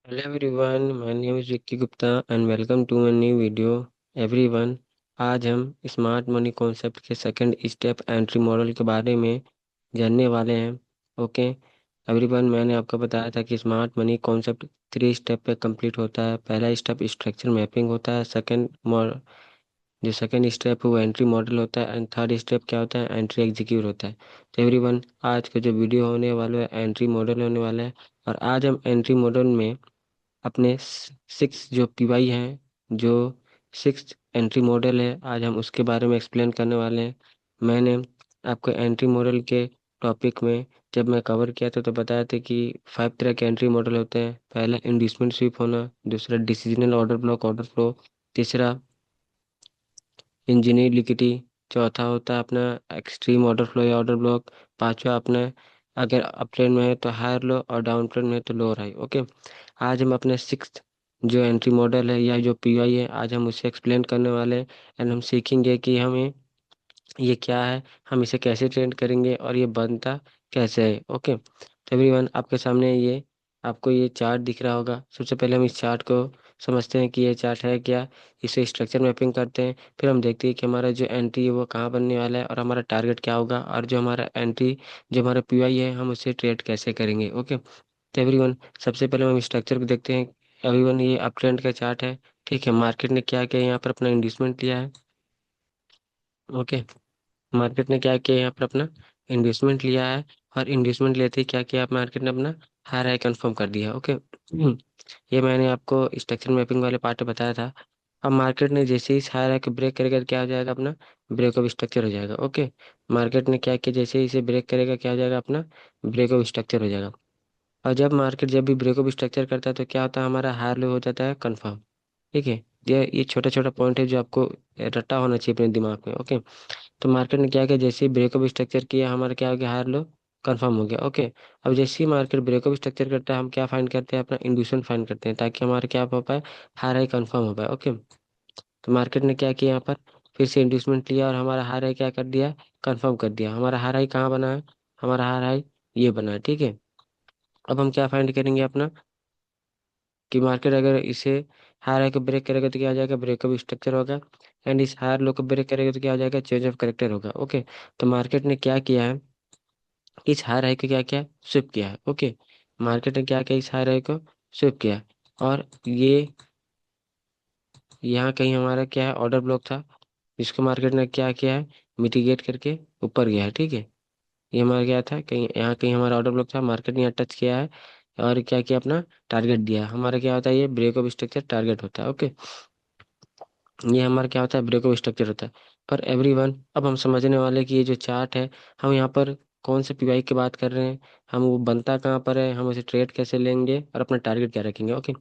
Hello everyone, my name is Vicky Gupta and welcome to my new video. Everyone, आज हम smart money concept के second step entry model के बारे में जानने वाले हैं। ओके एवरीवन, मैंने आपको बताया था कि स्मार्ट मनी कॉन्सेप्ट 3 स्टेप पे कंप्लीट होता है। पहला स्टेप स्ट्रक्चर मैपिंग होता है, जो सेकंड स्टेप है वो एंट्री मॉडल होता है एंड थर्ड स्टेप क्या होता है, एंट्री एग्जीक्यूट होता है। तो एवरीवन, आज का जो वीडियो होने वाला है एंट्री मॉडल होने वाला है। और आज हम एंट्री मॉडल में अपने सिक्स जो पीवाई हैं, जो सिक्स एंट्री मॉडल है, आज हम उसके बारे में एक्सप्लेन करने वाले हैं। मैंने आपको एंट्री मॉडल के टॉपिक में जब मैं कवर किया था तो बताया था कि 5 तरह के एंट्री मॉडल होते हैं। पहला इंड्यूसमेंट स्वीप होना, दूसरा डिसीजनल ऑर्डर फ्लो, तीसरा इंजीनियर लिक्विडिटी, चौथा होता है अपना एक्सट्रीम ऑर्डर फ्लो या ऑर्डर ब्लॉक, पांचवा अपना अगर अप ट्रेंड में है तो हायर लो और डाउन ट्रेंड में है तो लोअर हाई। ओके, आज हम अपने सिक्स जो एंट्री मॉडल है या जो पीआई है, आज हम उसे एक्सप्लेन करने वाले हैं। एंड हम सीखेंगे कि हमें ये क्या है, हम इसे कैसे ट्रेंड करेंगे और ये बनता कैसे है। ओके, तो एवरीवन, आपके सामने ये आपको ये चार्ट दिख रहा होगा। सबसे पहले हम इस चार्ट को समझते हैं कि ये चार्ट है क्या। इसे स्ट्रक्चर मैपिंग करते हैं, फिर हम देखते हैं कि हमारा जो एंट्री है वो कहाँ बनने वाला है और हमारा टारगेट क्या होगा, और जो हमारा एंट्री जो हमारा पीआई है हम उसे ट्रेड कैसे करेंगे। ओके, तो एवरीवन, सबसे पहले हम स्ट्रक्चर को देखते हैं। एवरीवन, ये अप ट्रेंड का चार्ट है। ठीक है, मार्केट ने क्या किया, यहाँ पर अपना इन्वेस्टमेंट लिया है। ओके, मार्केट ने क्या किया, यहाँ पर अपना इन्वेस्टमेंट लिया है और इन्वेस्टमेंट लेते ही क्या किया, मार्केट ने अपना हायर हाई कंफर्म कर दिया। ओके, ये मैंने आपको स्ट्रक्चर मैपिंग वाले पार्ट में बताया था। अब मार्केट ने जैसे ही हायर हाई को ब्रेक करेगा तो क्या हो जाएगा, अपना ब्रेक ऑफ स्ट्रक्चर हो जाएगा। ओके, मार्केट ने क्या किया, जैसे ही इसे ब्रेक करेगा क्या हो जाएगा, अपना ब्रेक ऑफ स्ट्रक्चर हो जाएगा। और जब मार्केट जब भी ब्रेक ऑफ स्ट्रक्चर करता है तो क्या होता है, हमारा हायर लो हो जाता है कंफर्म। ठीक है, ये छोटा छोटा पॉइंट है जो आपको रट्टा होना चाहिए अपने दिमाग में। ओके, तो मार्केट ने क्या किया, जैसे ही ब्रेकअप स्ट्रक्चर किया हमारा क्या हो गया, हायर लो कंफर्म हो गया। ओके, अब जैसे ही मार्केट ब्रेकअप स्ट्रक्चर करता है हम क्या फाइंड करते हैं, अपना इंड्यूसेंट फाइंड करते हैं ताकि हमारा क्या हो पाए, हायर हाई कंफर्म हो पाए। ओके, तो मार्केट ने क्या किया, यहाँ पर फिर से इंड्यूसमेंट लिया और हमारा हायर हाई क्या कर दिया, कंफर्म कर दिया। हमारा हायर हाई कहाँ बना है, हमारा हायर हाई ये बना है। ठीक है, अब हम क्या फाइंड करेंगे अपना, कि मार्केट अगर इसे हायर हाई को ब्रेक करेगा तो क्या हो जाएगा, ब्रेकअप स्ट्रक्चर होगा। एंड इस हायर लो को ब्रेक करेगा तो क्या हो जाएगा, चेंज ऑफ करेक्टर होगा। ओके, तो मार्केट ने क्या किया है, इस हायर हाई को क्या किया, स्विप किया है। ओके, मार्केट ने क्या किया, इस हायर हाई को स्विप किया है। और ये यहाँ कहीं हमारा क्या है, ऑर्डर ब्लॉक था, इसको मार्केट ने क्या किया है, मिटिगेट करके ऊपर गया है। ठीक है, ये हमारा क्या था, कहीं यहाँ कहीं हमारा ऑर्डर ब्लॉक था, मार्केट ने यहाँ टच किया है और क्या किया, अपना टारगेट दिया है। हमारा क्या होता है, ये ब्रेक ऑफ स्ट्रक्चर टारगेट होता है। ओके, ये हमारा क्या होता है, ब्रेक ऑफ स्ट्रक्चर होता है। पर एवरीवन, अब हम समझने वाले कि ये जो चार्ट है, हम यहाँ पर कौन से पीवाई की बात कर रहे हैं, हम वो बनता कहाँ पर है, हम उसे ट्रेड कैसे लेंगे और अपना टारगेट क्या रखेंगे। ओके,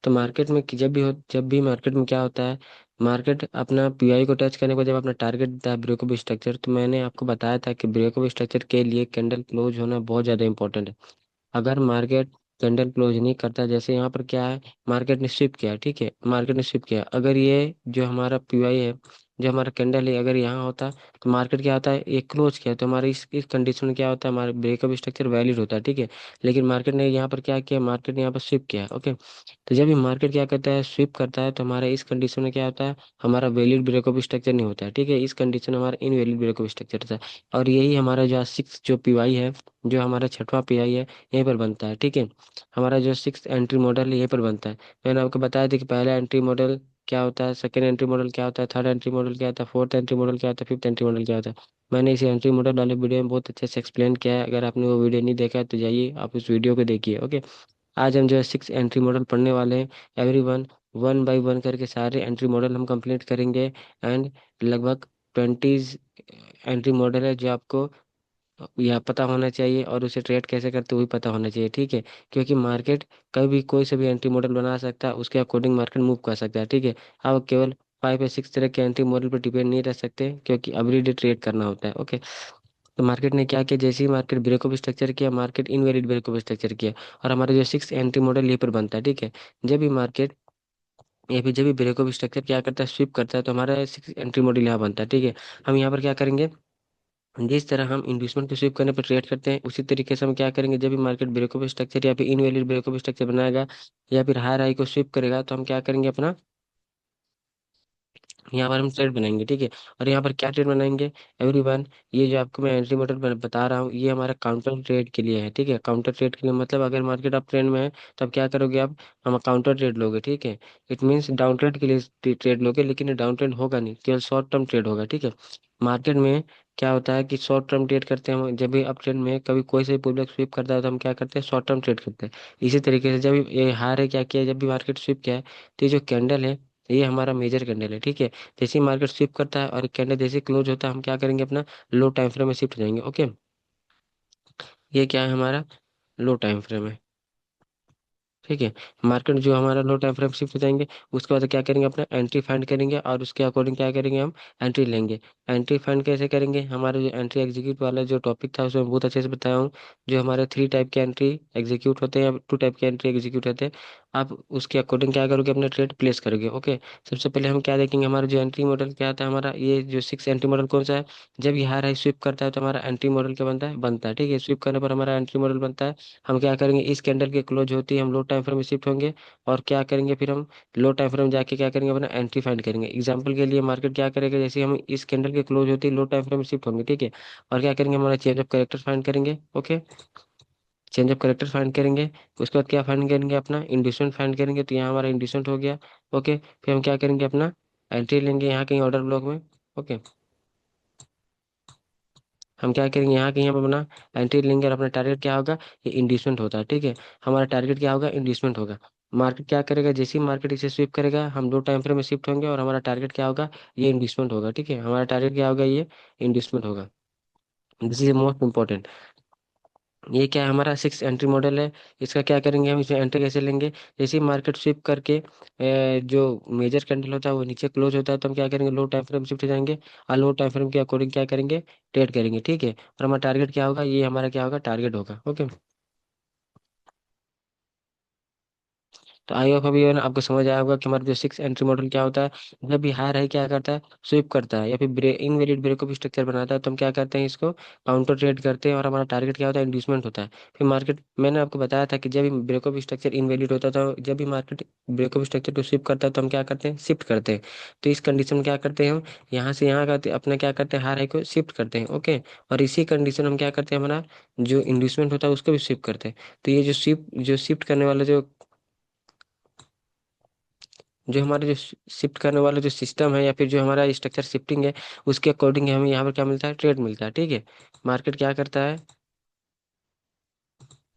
तो मार्केट में जब भी मार्केट में क्या होता है, मार्केट अपना पीवाई को टच करने के बाद जब अपना टारगेट देता है ब्रेक ऑफ स्ट्रक्चर, तो मैंने आपको बताया था कि ब्रेक ऑफ स्ट्रक्चर के लिए कैंडल क्लोज होना बहुत ज़्यादा इंपॉर्टेंट है। अगर मार्केट कैंडल क्लोज नहीं करता, जैसे यहाँ पर क्या है, मार्केट ने स्विप किया। ठीक है, मार्केट ने स्विप किया, अगर ये जो हमारा पीवाई है, जो हमारा कैंडल है, अगर यहाँ होता तो मार्केट क्या होता है, ये क्लोज किया तो हमारे इस कंडीशन में क्या होता है, हमारा ब्रेकअप स्ट्रक्चर वैलिड होता है। ठीक है, लेकिन मार्केट ने यहाँ पर क्या किया, मार्केट ने यहाँ पर स्विप किया। ओके, तो जब भी मार्केट क्या करता है, स्विप करता है, तो हमारा इस कंडीशन में क्या होता है, हमारा वैलिड ब्रेकअप स्ट्रक्चर नहीं होता है। ठीक है, इस कंडीशन में हमारा इनवैलिड ब्रेकअप स्ट्रक्चर होता है। और यही हमारा जो सिक्स जो पीवाई है, जो हमारा छठवां पीआई है, यहीं पर बनता है। ठीक है, हमारा जो सिक्स एंट्री मॉडल है यहीं पर बनता है। मैंने आपको बताया था कि पहला एंट्री मॉडल क्या होता है, सेकंड एंट्री मॉडल क्या होता है, थर्ड एंट्री मॉडल क्या होता है, फोर्थ एंट्री मॉडल क्या होता है, फिफ्थ एंट्री मॉडल क्या होता है। मैंने इस एंट्री मॉडल वाले वीडियो में बहुत अच्छे से एक्सप्लेन किया है। अगर आपने वो वीडियो नहीं देखा है तो जाइए आप उस वीडियो को देखिए। ओके, आज हम जो है सिक्स एंट्री मॉडल पढ़ने वाले हैं। एवरीवन, वन बाय वन करके सारे एंट्री मॉडल हम कंप्लीट करेंगे। एंड लगभग 20 एंट्री मॉडल है जो आपको यह पता होना चाहिए, और उसे ट्रेड कैसे करते हुए पता होना चाहिए। ठीक है, क्योंकि मार्केट कभी कोई से भी एंट्री मॉडल बना सकता है, उसके अकॉर्डिंग मार्केट मूव कर सकता है। ठीक है, आप केवल 5 या 6 तरह के एंट्री मॉडल पर डिपेंड नहीं रह सकते, क्योंकि एवरीडे ट्रेड करना होता है। ओके, तो मार्केट ने क्या किया, जैसे ही मार्केट ब्रेकअप स्ट्रक्चर किया, मार्केट इनवैलिड ब्रेकअप स्ट्रक्चर किया और हमारा जो सिक्स एंट्री मॉडल ये पर बनता है। ठीक है, जब भी मार्केट ये भी जब भी ब्रेकअप स्ट्रक्चर क्या करता है, स्विप करता है, तो हमारा सिक्स एंट्री मॉडल यहाँ बनता है। ठीक है, हम यहाँ पर क्या करेंगे, जिस तरह हम इंड्यूसमेंट को स्वीप करने पर ट्रेड करते हैं, उसी तरीके से हम क्या करेंगे, जब भी मार्केट ब्रेकअप स्ट्रक्चर या फिर इनवैलिड ब्रेकअप स्ट्रक्चर बनाएगा या फिर हायर हाई को स्वीप करेगा, तो हम क्या करेंगे अपना, यहाँ पर हम ट्रेड बनाएंगे, ठीक है। और यहाँ पर क्या ट्रेड बनाएंगे एवरीवन, ये जो आपको मैं एंट्री मॉडल बता रहा हूँ, ये हमारा काउंटर ट्रेड के लिए है, ठीक है। काउंटर ट्रेड के लिए मतलब अगर मार्केट अप ट्रेंड में है, तब क्या करोगे आप, हम काउंटर ट्रेड लोगे, ठीक है। इट मीन्स डाउन ट्रेड के लिए ट्रेड लोगे, लेकिन ये डाउन ट्रेंड होगा नहीं, केवल शॉर्ट टर्म ट्रेड होगा, ठीक है। मार्केट में क्या होता है कि शॉर्ट टर्म ट्रेड करते हैं हम, जब भी अप ट्रेंड में कभी कोई से पुllback स्वीप करता है तो हम क्या करते हैं, शॉर्ट टर्म ट्रेड करते हैं। इसी तरीके से जब ये हार है क्या किया, जब भी मार्केट स्वीप किया है, तो ये जो कैंडल है, ये हमारा मेजर कैंडल है, ठीक है। जैसे ही मार्केट स्विप करता है और कैंडल जैसे क्लोज होता है, हम क्या करेंगे, अपना लो टाइम फ्रेम में शिफ्ट हो जाएंगे, ओके। ये क्या है, हमारा लो टाइम फ्रेम है, ठीक है। मार्केट जो हमारा लो टाइम फ्रेम शिफ्ट हो जाएंगे, उसके बाद क्या करेंगे, अपना एंट्री फाइंड करेंगे और उसके अकॉर्डिंग क्या करेंगे, हम एंट्री लेंगे। एंट्री फाइंड कैसे करेंगे, हमारे जो एंट्री एग्जीक्यूट वाला जो टॉपिक था उसमें बहुत अच्छे से बताया हूँ। जो हमारे 3 टाइप के एंट्री एग्जीक्यूट होते हैं या 2 टाइप के एंट्री एग्जीक्यूट होते हैं, आप उसके अकॉर्डिंग क्या करोगे, अपना ट्रेड प्लेस करोगे, ओके। सबसे पहले हम क्या देखेंगे, हमारा जो एंट्री मॉडल क्या आता है, हमारा ये जो 6 एंट्री मॉडल कौन सा है, जब ये हाई हाई स्विप करता है तो हमारा एंट्री मॉडल क्या बनता है, ठीक है। स्विप करने पर हमारा एंट्री मॉडल बनता है। हम क्या करेंगे, इस कैंडल के क्लोज होती है हम लो टाइम फ्रेम में शिफ्ट होंगे, और क्या करेंगे फिर हम लो टाइम फ्रेम जाके क्या करेंगे, अपना एंट्री फाइंड करेंगे। एग्जांपल के लिए मार्केट क्या करेगा, जैसे हम इस कैंडल के क्लोज होते ही लो टाइम फ्रेम में शिफ्ट होंगे, ठीक है। और क्या करेंगे, हमारा चेंज ऑफ करेक्टर फाइंड करेंगे, okay. Change of character find करेंगे, उसके बाद क्या फाइंड करेंगे, अपना इंड्यूसमेंट फाइंड करेंगे, तो यहाँ हमारा इंड्यूसमेंट हो गया, ओके। फिर हम क्या करेंगे, अपना एंट्री लेंगे यहाँ कहीं ऑर्डर ब्लॉक में, ओके। हम क्या करेंगे, यहाँ कहीं हम अपना एंट्री लेंगे और अपना टारगेट क्या होगा, ये इंड्यूसमेंट होता है, ठीक है। हमारा टारगेट क्या होगा, इंड्यूसमेंट होगा। मार्केट क्या करेगा, जैसे ही मार्केट इसे स्विप करेगा, हम लो टाइम फ्रेम में शिफ्ट होंगे और हमारा टारगेट क्या होगा, ये इंड्यूसमेंट होगा, ठीक है। हमारा टारगेट क्या होगा, ये इंड्यूसमेंट होगा। This is most important. ये क्या है, हमारा 6 एंट्री मॉडल है। इसका क्या करेंगे, हम इसमें एंट्री कैसे लेंगे, जैसे ही मार्केट स्विप करके जो मेजर कैंडल होता है वो नीचे क्लोज होता है, तो हम क्या करेंगे, लो टाइम फ्रेम शिफ्ट हो जाएंगे और लो टाइम फ्रेम के अकॉर्डिंग क्या करेंगे, ट्रेड करेंगे, ठीक है। और हमारा टारगेट क्या होगा, ये हमारा क्या होगा, टारगेट होगा, ओके। तो आई होप अभी है ना आपको समझ आया होगा कि हमारा जो 6 एंट्री मॉडल क्या होता है। जब भी हायर है क्या करता है, स्विप करता है या फिर इनवैलिड ब्रेकअप स्ट्रक्चर बनाता है, तो हम क्या करते हैं, इसको काउंटर ट्रेड करते हैं और हमारा टारगेट क्या होता है, इंड्यूसमेंट होता है। फिर मार्केट, मैंने आपको बताया था कि जब भी ब्रेकअप स्ट्रक्चर इनवैलिड होता था, जब भी मार्केट ब्रेकअप स्ट्रक्चर को स्विप करता है, तो हम क्या करते हैं, शिफ्ट करते हैं। तो इस कंडीशन में क्या करते हैं, हम यहाँ से यहाँ करते अपना क्या करते हैं, हायर हाई को शिफ्ट करते हैं, ओके। और इसी कंडीशन हम क्या करते हैं, हमारा जो इंड्यूसमेंट होता है उसको भी शिफ्ट करते हैं। तो ये जो शिफ्ट करने वाला जो हमारा जो शिफ्ट करने वाला जो सिस्टम है या फिर जो हमारा स्ट्रक्चर शिफ्टिंग है, उसके अकॉर्डिंग हमें यहाँ पर क्या मिलता है, ट्रेड मिलता है, ठीक है। मार्केट क्या करता है,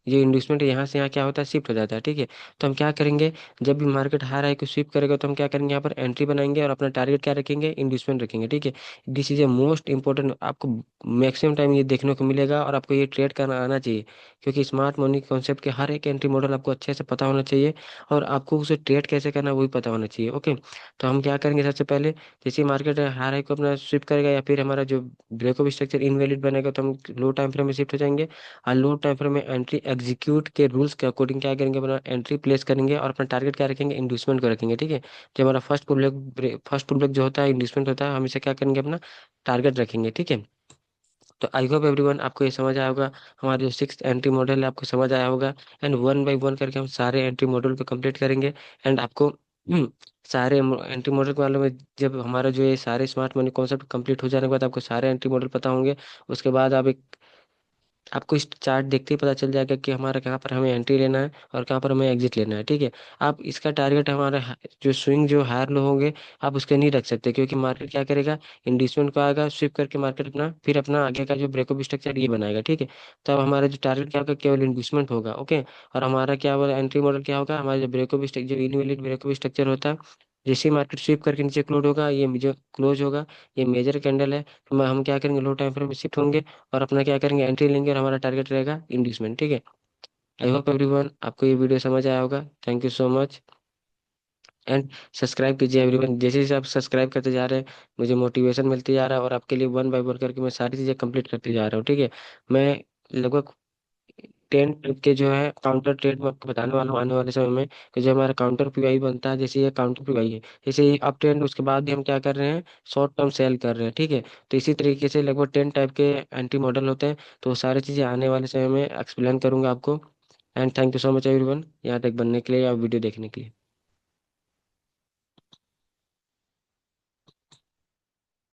ये इंड्यूसमेंट यहाँ से यहाँ क्या होता है, शिफ्ट हो जाता है, ठीक है। तो हम क्या करेंगे, जब भी मार्केट हाई हाई को स्वीप करेगा, तो हम क्या करेंगे, यहाँ पर एंट्री बनाएंगे और अपना टारगेट क्या रखेंगे, इंड्यूसमेंट रखेंगे, ठीक है। This is a most important, आपको मैक्सिमम टाइम ये देखने को मिलेगा और आपको ये ट्रेड करना आना चाहिए, क्योंकि स्मार्ट मनी कॉन्सेप्ट के हर एक एंट्री मॉडल आपको अच्छे से पता होना चाहिए और आपको उसे ट्रेड कैसे करना है वो भी पता होना चाहिए, ओके। तो हम क्या करेंगे, सबसे पहले जैसे मार्केट हाई हाई को अपना स्विप करेगा या फिर हमारा जो ब्रेकअप स्ट्रक्चर इनवैलिड बनेगा, तो हम लो टाइम फ्रेम में शिफ्ट हो जाएंगे और लो टाइम फ्रेम में एंट्री एग्जीक्यूट के रूल्स के अकॉर्डिंग क्या करेंगे, अपना एंट्री प्लेस करेंगे और अपना टारगेट क्या रखेंगे, इंड्यूसमेंट को रखेंगे, ठीक है। जो हमारा फर्स्ट पुल बैक जो होता है, इंड्यूसमेंट होता है, हम इसे क्या करेंगे, अपना टारगेट रखेंगे, ठीक है। तो आई होप एवरीवन आपको ये समझ आया होगा, हमारा जो 6 एंट्री मॉडल है आपको समझ आया होगा। एंड वन बाई वन करके हम सारे एंट्री मॉडल को कंप्लीट करेंगे। एंड आपको सारे एंट्री मॉडल के मालूम है, जब हमारा जो ये सारे स्मार्ट मनी कॉन्सेप्ट कंप्लीट हो जाने के बाद आपको सारे एंट्री मॉडल पता होंगे, उसके बाद आप एक आपको इस चार्ट देखते ही पता चल जाएगा कि हमारा कहाँ पर हमें एंट्री लेना है और कहाँ पर हमें एग्जिट लेना है, ठीक है। आप इसका टारगेट हमारा जो स्विंग जो हायर लो होंगे, आप उसके नहीं रख सकते, क्योंकि मार्केट क्या करेगा, इंड्यूसमेंट को आएगा स्विप करके मार्केट अपना फिर अपना आगे का जो ब्रेकअप स्ट्रक्चर ये बनाएगा, ठीक है। तो अब हमारा जो टारगेट क्या होगा, केवल इंड्यूसमेंट होगा, ओके। और हमारा क्या होगा, एंट्री मॉडल क्या होगा, हमारा जो ब्रेकअप जो इनवैलिड ब्रेकअप स्ट्रक्चर होता है, जैसे ही मार्केट स्विप करके नीचे क्लोज होगा, ये जो क्लोज होगा, ये मेजर कैंडल है, तो हम क्या करेंगे, लो टाइम फ्रेम में शिफ्ट होंगे और अपना क्या करेंगे, एंट्री लेंगे और हमारा टारगेट रहेगा इंड्यूसमेंट, ठीक है। आई होप एवरीवन आपको ये वीडियो समझ आया होगा। Thank you so much. And subscribe कीजिए एवरीवन, जैसे जैसे आप सब्सक्राइब करते जा रहे हैं, मुझे मोटिवेशन मिलती जा रहा है और आपके लिए वन बाय वन करके मैं सारी चीज़ें कंप्लीट करते जा रहा हूँ, ठीक है। मैं लगभग 10 टाइप के जो है काउंटर ट्रेड मैं आपको बताने वाला हूँ आने वाले समय में, कि जो हमारा काउंटर पीवाई बनता है, जैसे ये काउंटर पीवाई है, जैसे ये अप ट्रेंड, उसके बाद भी हम क्या कर रहे हैं, शॉर्ट टर्म सेल कर रहे हैं, ठीक है। तो इसी तरीके से लगभग 10 टाइप के एंटी मॉडल होते हैं। तो वो सारी चीज़ें आने वाले समय में एक्सप्लेन करूंगा आपको। And thank you so much everyone, यहाँ तक बनने के लिए या वीडियो देखने के लिए।